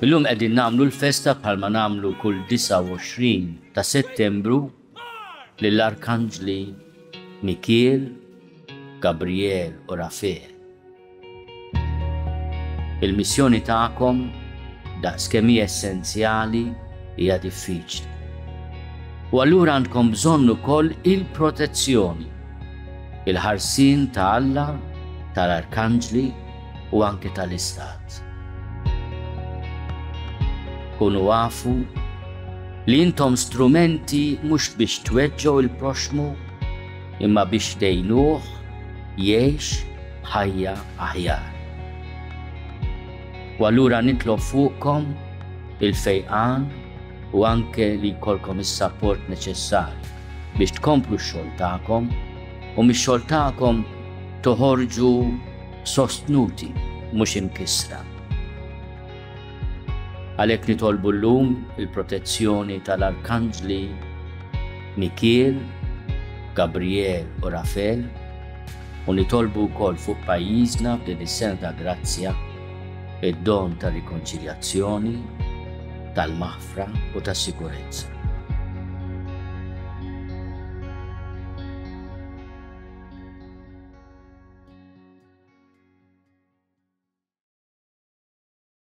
Illum qegħdin nagħmlu l-festa bħalma nagħmlu kull 29 ta' Settembru lill-Arkanġli Mikiel, Gabriel u Rafael. Il-missjoni tagħkom daqskemm hija essenzjali hija diffiċli. U allura għandkom bżonn ukoll il-protezzjoni, il-ħarsien ta' Alla, tal-Arkanġli u anke tal-Istat. Kunu għafu li intom strumenti mhux biex tweġġgħu il-proxmu imma biex tgħinuh jgħix ħajja aħjar. U allura nitlob fuqkom il-fejqan u anke li jkollkom is-support neċessarju biex tkomplu x-xogħol tagħkom u mix-xogħol tagħkom toħorġu sostnuti mhux inkisra. Għalhekk nitolbu llum il-protezzjoni tal-Arkanġli Mikiel, Gabriel u Rafael u nitolbu wkoll fuq pajjiżna f'din is-sena ta' grazzja id-don ta' rikonċiljazzjoni, tal-maħfra u tas-sikurezza.